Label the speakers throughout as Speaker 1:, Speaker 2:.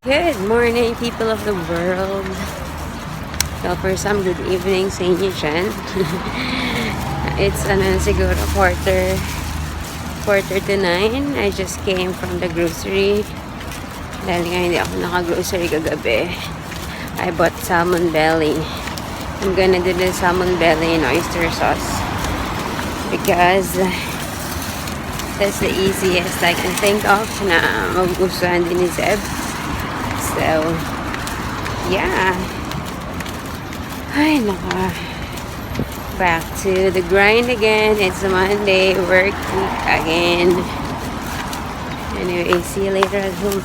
Speaker 1: Good morning, people of the world. So, for some good evening sa inyo dyan. It's siguro quarter to 9. I just came from the grocery. Dahil nga hindi ako naka-grocery kagabi. I bought salmon belly. I'm gonna do the salmon belly in oyster sauce. Because that's the easiest I can think of na magugustuhan din ni Zeb. So, yeah. Ay, naka. Back to the grind again. It's a Monday, work week again. Anyway, see you later at home.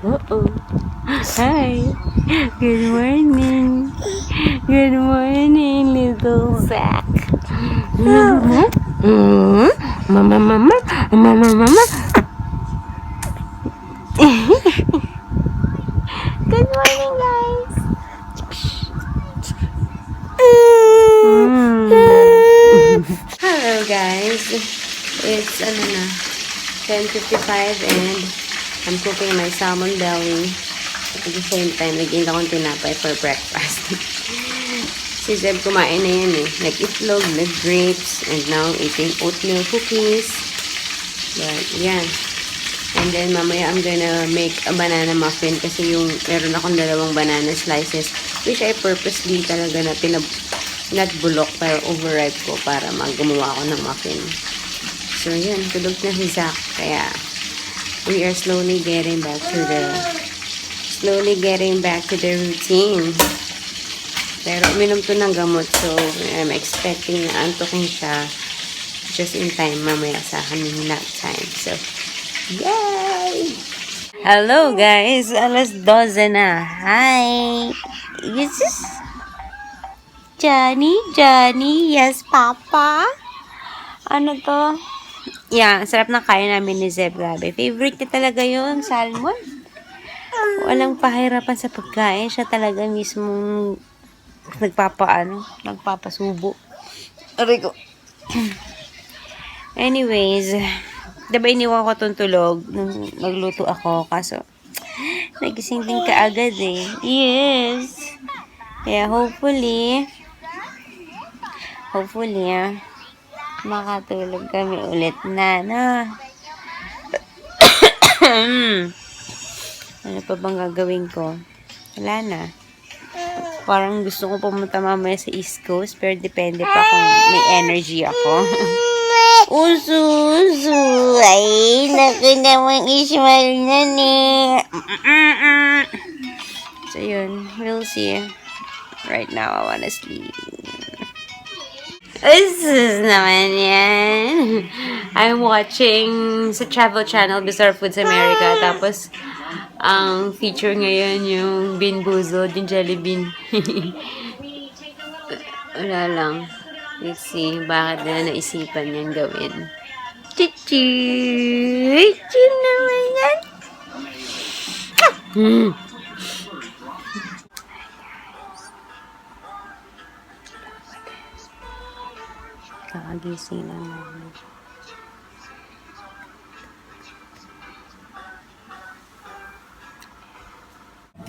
Speaker 1: Uh-oh. Hi. Good morning. Good morning, little Zach. Mama, mama, mama, mama. Good morning, guys. Hello, guys. It's 10:55 and I'm cooking my salmon belly. At the same time, nag-eat akong tinapay for breakfast. Si Zeb kumain na yan eh. Nag-itlog, nag-grapes, and now eating oatmeal cookies. But, yan. And then, mamaya I'm gonna make a banana muffin kasi yung meron akong dalawang banana slices which I purposely talaga na not bulok pero overripe ko para gumawa ako ng muffin. So, yun. Tulog na si Zach. Kaya, we are slowly getting back to the routine. Pero uminom to ng gamot, so I'm expecting na antokin siya just in time mamaya sa kaming nap time. So, yay! Hello guys! Alas 12 na. Hi! Is this Johnny? Johnny? Yes, Papa? Ano to? Yeah, sarap na kain namin ni Zeb. Grabe. Favorite niya talaga yun, salmon. Walang pahirapan sa pagkain. Siya talaga mismong nagpapasubo. Aray ko. Anyways, diba iniwan ko itong tulog nung nagluto ako, kaso nagising din kaagad eh. Yes. Kaya hopefully makatulog kami ulit na. Ano pa bang gagawin ko? Wala na. Parang gusto ko pumunta mamaya sa East Coast, pero depende pa kung may energy ako. Usu. Ay, naku naman Ismael na ni. So, yun. We'll see. Right now, I wanna sleep. Usus naman yan. I'm watching sa Travel Channel, Bizarre Foods America. Tapos, ang feature ngayon yung Bean Boozled, yung jelly bean. Wala lang. Let's see, bakit na naisipan niyang gawin. Chichi! Chichi naman yan! Kakagising lang namin.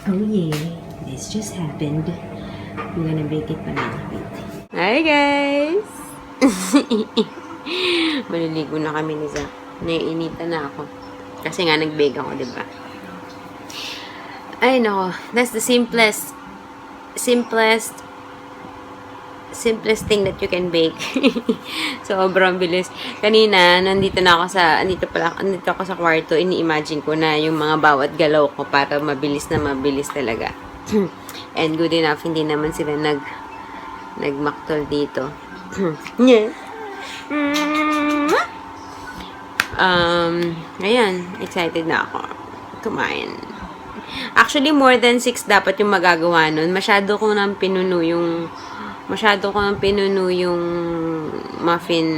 Speaker 1: Oh yeah, this just happened. I'm gonna bake it banana bit. Hi guys! Maliligo na kami ni Zach. Naiinitan na ako. Kasi nga nag-bake ako, diba? Ay nako, that's the simplest thing that you can bake. Sobrang bilis. Kanina, nandito ako sa kwarto, ini-imagine ko na yung mga bawat galaw ko para mabilis talaga. And good enough, hindi naman sila nagmaktol dito. Yeah. Ayan, excited na ako kumain. Actually, more than 6 dapat yung magagawa nun. Masyado ko nang pinuno yung muffin,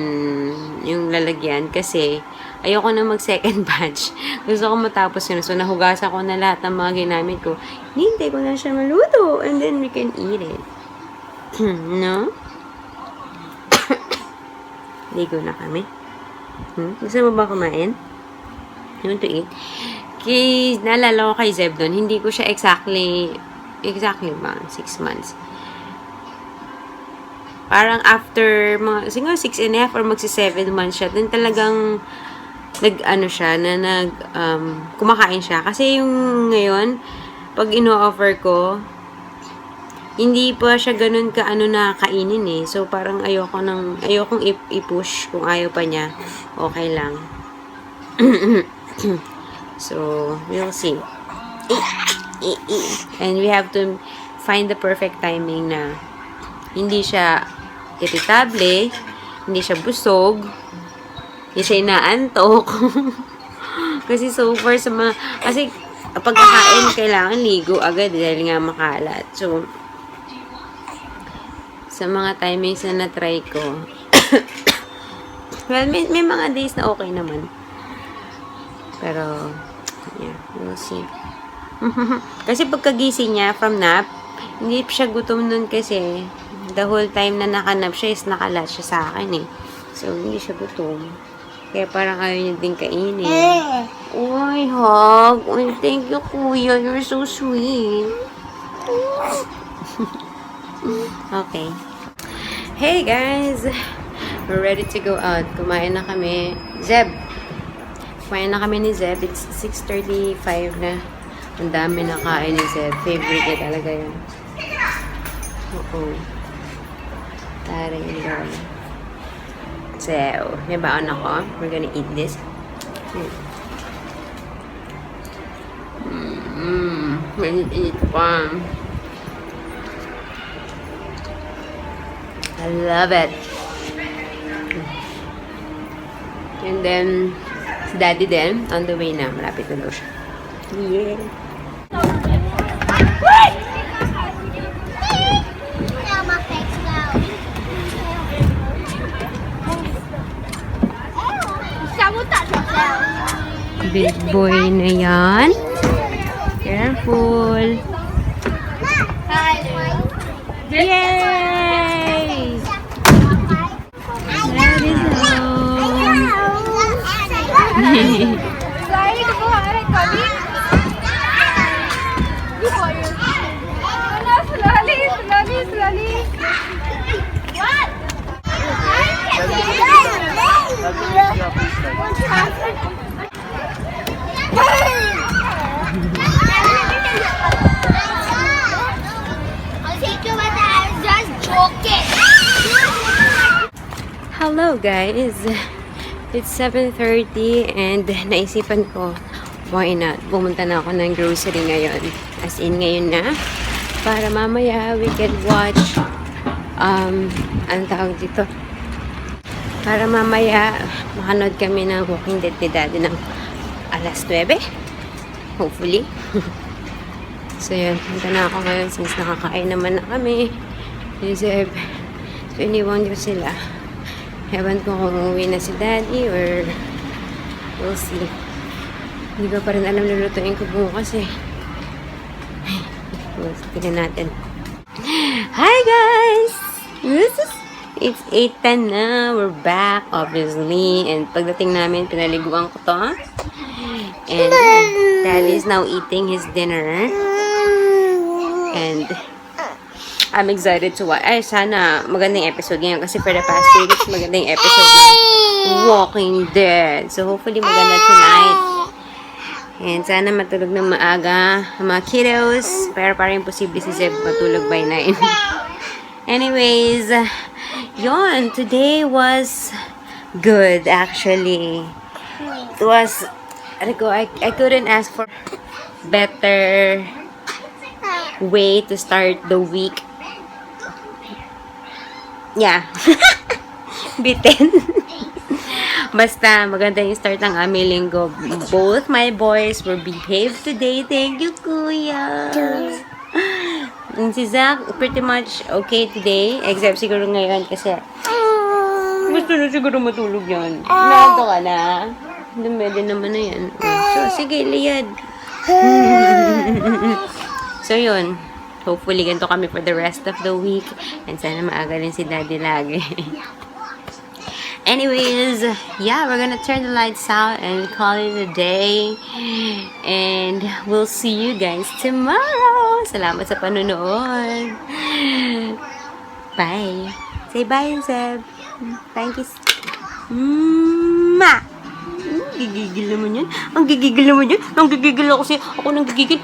Speaker 1: yung lalagyan, kasi ayoko na mag second batch. Gusto ko matapos yun. So, nahugasan ko na lahat ng mga ginamit ko. Hintay ko na siya maluto. And then, we can eat it. No? Ligo na kami. Gusto mo ba kumain? You want to eat? naalala ko kay Zeb doon, hindi ko siya exactly ba, 6 months. Parang after, siguro 6.5 or magsi 7 months siya, then talagang, kumakain siya. Kasi yung ngayon, pag ino-offer ko, hindi pa siya ganun na kainin eh. So, parang ayokong i-push kung ayaw pa niya. Okay lang. So, we'll see. And we have to find the perfect timing na hindi siya irritable, hindi siya busog, hindi siya inaantok. Kasi so far kasi pagkakain kailangan ligo agad dahil nga makalat. So, sa mga timings na na-try ko, well, may mga days na okay naman. Pero, yeah, we'll see. Kasi pagkagising niya from nap, hindi siya gutom nun kasi the whole time na nakanap siya is nakalat siya sa akin eh. So, hindi siya gutom. Kaya parang ayaw niya din kainin. Uy, hug. Uy, thank you, kuya. You're so sweet. Okay. Hey, guys. We're ready to go out. Kumain na kami. Zeb. Kumain na kami ni Zeb. It's 6:35 na. Ang dami na kain ni Zeb. Favorite niya talaga yun. Oo. Taray yun. So, may baon ako. We're gonna eat this. Eat pa. I love it. And then, si Daddy din, on the way na. Malapit na daw siya. Yeah. Big boy na yan. Careful. Yay! That is home. Hello guys, it's 7:30 and naisipan ko, why not? Pumunta na ako ng grocery ngayon. As in ngayon na, para mamaya we can watch, anong tawag dito? Para mamaya makanood kami ng Walking Dead ni Daddy ng alas 9. Hopefully. So yun, punta na ako ngayon since nakakain naman na kami. Reserve. So iniwan ko sila. Ewan ko kung uuwi na si Daddy or we'll see. Hindi ko pa rin alam lulutuin ko bukas eh. Tignan natin. Hi guys! It's 8:10 na. We're back obviously. And pagdating namin, pinaliguan ko to. And Daddy is now eating his dinner. And I'm excited to watch. Ay, sana magandang episode ngayon. Kasi for the past 2 weeks, magandang episode ng Walking Dead. So, hopefully maganda tonight. And sana matulog ng maaga ang mga kiddos. Pero parang imposible si Zeb matulog by 9. Anyways, yun. Today was good, actually. It was, I couldn't ask for better way to start the week. Yeah. Bitin. Basta, maganda yung start ng aming linggo. Both my boys were behaved today. Thank you, Kuya. And si Zach, pretty much okay today. Except siguro ngayon kasi gusto na siguro matulog yan. Nado ka na. Dumede naman na yan. So, sige, liyad. So, yun. Hopefully, ganito kami for the rest of the week. And sana maaga rin si Daddy lagi. Anyways, yeah, we're gonna turn the lights out and call it a day. And we'll see you guys tomorrow. Salamat sa panonood. Bye. Say bye, Zeb. Thank you. Ma! Gigigil naman yan. Ang gigigil naman yan. Ang gigigil ako siya. Ako nang gigigil.